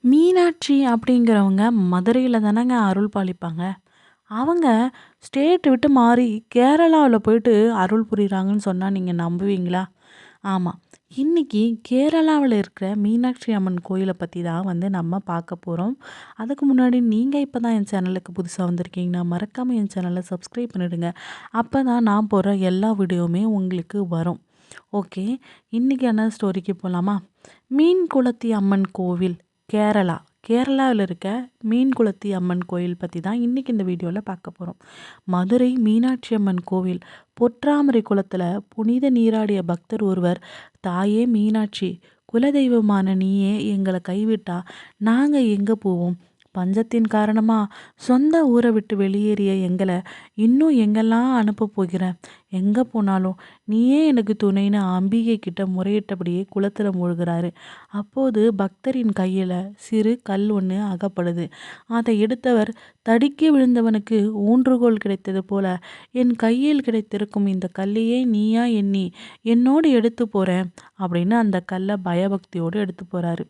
மீனாட்சி அப்படிங்கிறவங்க மதுரையில தானங்க அருள் பாலிப்பாங்க. அவங்க ஸ்டேட் விட்டு மாறி கேரளாவுல போயிட்டு அருள் புரியிறாங்கன்னு சொன்னா நீங்க நம்புவீங்களா? ஆமா. இன்னைக்கு கேரளாவுல இருக்கிற மீனாட்சி அம்மன் கோயில பத்தி தான் நம்ம பார்க்க போறோம். அதுக்கு முன்னாடி நீங்க இப்ப தான் என் சேனலுக்கு புதுசா வந்திருக்கீங்கன்னா, மறக்காம என் சேனல சப்ஸ்கிரைப் பண்ணிடுங்க. அப்பதான் நான் போடுற எல்லா வீடியோவுமே உங்களுக்கு வரும். ஓகே. இன்னைக்கான ஸ்டோரிக்கு போலாமா? மீன்குளத்தி அம்மன் கோவில், கேரளா. கேரளாவில் இருக்க மீன்குளத்தி அம்மன் கோயில் பற்றி தான் இன்றைக்கி இந்த வீடியோவில் பார்க்க போகிறோம். மதுரை மீனாட்சி அம்மன் கோவில் பொற்றாமரை குளத்தில் புனித நீராடிய பக்தர் ஒருவர், தாயே மீனாட்சி, குலதெய்வமான நீயே எங்களை கைவிட்டா நாங்கள் எங்கே போவோம்? பஞ்சத்தின் காரணமா சொந்த ஊரை விட்டு வெளியேறிய எங்களை இன்னும் எங்கெல்லாம் அனுப்ப போகிற? எங்கே போனாலும் நீயே எனக்கு துணைன்னு அம்பிகை கிட்ட முறையிட்டபடியே குளத்துல மூழ்கிறாரு. அப்போது பக்தரின் கையில சிறு கல் ஒன்று அகப்படுது. அதை எடுத்தவர், தடுக்கி விழுந்தவனுக்கு ஊன்றுகோல் கிடைத்தது போல என் கையில் கிடைத்திருக்கும் இந்த கல்லையே நீயா எண்ணி என்னோடு எடுத்து போறேன் அப்படின்னு அந்த கல்லை பயபக்தியோடு எடுத்து போறாரு.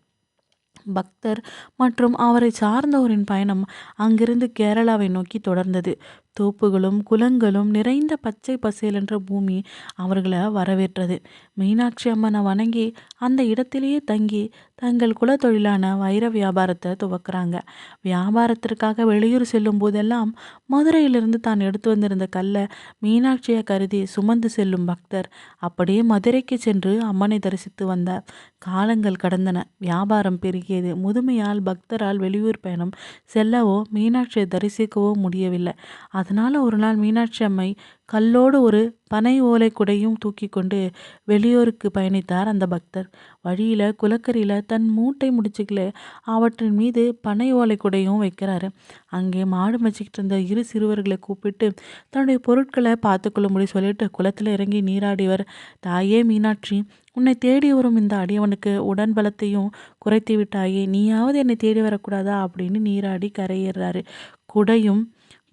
பக்தர் மற்றும் அவரை சார்ந்தோரின் பயணம் அங்கிருந்து கேரளாவை நோக்கி தொடர்ந்தது. தோப்புகளும் குளங்களும் நிறைந்த பச்சை பசேலென்ற பூமி அவர்களை வரவேற்றது. மீனாட்சி அம்மனை வணங்கி அந்த இடத்திலேயே தங்கி தங்கள் குலத்தொழிலான வைர வியாபாரத்தை துவக்குறாங்க. வியாபாரத்திற்காக வெளியூர் செல்லும் போதெல்லாம் மதுரையிலிருந்து தான் எடுத்து வந்திருந்த கல்லை மீனாட்சியை கருதி சுமந்து செல்லும் பக்தர் அப்படியே மதுரைக்கு சென்று அம்மனை தரிசித்து வந்தார். காலங்கள் கடந்தன. வியாபாரம் பெருகியது. முதுமையால் பக்தரால் வெளியூர் பயணம் செல்லவோ மீனாட்சியை தரிசிக்கவோ முடியவில்லை. அதனால ஒரு நாள் மீனாட்சி அம்மை கல்லோடு ஒரு பனை ஓலை குடையும் தூக்கி கொண்டு வெளியூருக்கு பயணித்தார் அந்த பக்தர். வழியில குளக்கரையில தன் மூட்டை முடிச்சுக்கல அவற்றின் மீது பனை ஓலை குடையும் வைக்கிறாரு. அங்கே மாடு மச்சிக்கிட்டு இருந்த இரு சிறுவர்களை கூப்பிட்டு தன்னுடைய பொருட்களை பார்த்துக்கொள்ளும்படி சொல்லிட்டு குளத்துல இறங்கி நீராடிவர், தாயே மீனாட்சி, உன்னை தேடி வரும் இந்த அடியவனுக்கு உடன் பலத்தையும் குறைத்து விட்டாயே, நீயாவது என்னை தேடி வரக்கூடாதா அப்படின்னு நீராடி கரையேறாரு. குடையும்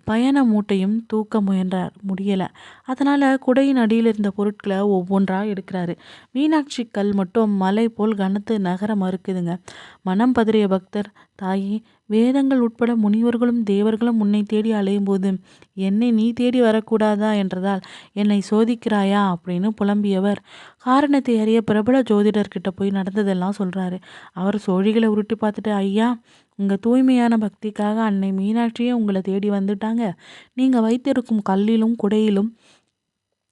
பயண மூட்டையும் தூக்க முயன்றார், முடியல. அதனால குடையின் அடியில் இருந்த பொருட்களை ஒவ்வொன்றா எடுக்கிறாரு. மீனாட்சி கல் மட்டும் மலை போல் கனத்து நகர மறுக்குதுங்க. மனம் பதறிய பக்தர், தாயே, வேதங்கள் உட்பட முனிவர்களும் தேவர்களும் உன்னை தேடி அலையும் போது என்னை நீ தேடி வரக்கூடாதா என்றதால் என்னை சோதிக்கிறாயா அப்படின்னு புலம்பியவர் காரணத்தை அறிய பிரபல ஜோதிடர்கிட்ட போய் நடந்ததெல்லாம் சொல்றாரு. அவர் சோழிகளை உருட்டி பார்த்துட்டு, ஐயா, உங்கள் தூய்மையான பக்திக்காக அன்னை மீனாட்சியே உங்களை தேடி வந்துட்டாங்க. நீங்கள் வைத்திருக்கும் கல்லிலும் குடையிலும்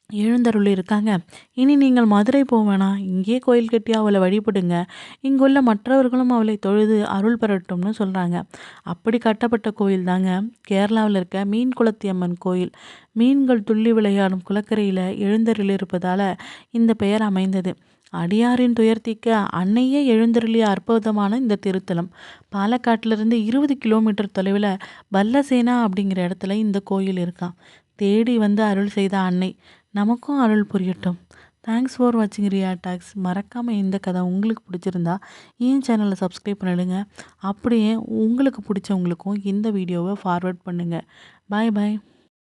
எழுந்தருள் இருக்காங்க. இனி நீங்கள் மதுரை போவேணாம், இங்கேயே கோயில் கட்டி அவளை வழிபடுங்க. இங்குள்ள மற்றவர்களும் அவளை தொழுது அருள் பெறட்டும்னு சொல்கிறாங்க. அப்படி கட்டப்பட்ட கோயில் தாங்க கேரளாவில் இருக்க மீன்குளத்தி அம்மன் கோயில். மீன்கள் துள்ளி விளையாடும் குளக்கரையில் எழுந்தருள் இருப்பதால் இந்த பெயர் அமைந்தது. அடியாரின் துயர்த்திக்க அன்னையே எழுந்தருளிய அற்புதமான இந்த திருத்தலம் பாலக்காட்டிலிருந்து 20 கிலோமீட்டர் தொலைவில் பல்லசேனா அப்படிங்கிற இடத்துல இந்த கோயில் இருக்கான். தேடி வந்து அருள் செய்த அன்னை நமக்கும் அருள் புரியட்டும். தேங்க்ஸ் ஃபார் வாட்சிங் ரியா டாக்ஸ். மறக்காமல் இந்த கதை உங்களுக்கு பிடிச்சிருந்தா என் சேனலை சப்ஸ்கிரைப் பண்ணிடுங்க. அப்படியே உங்களுக்கு பிடிச்சவங்களுக்கும் இந்த வீடியோவை ஃபார்வர்ட் பண்ணுங்கள். பாய் பாய்.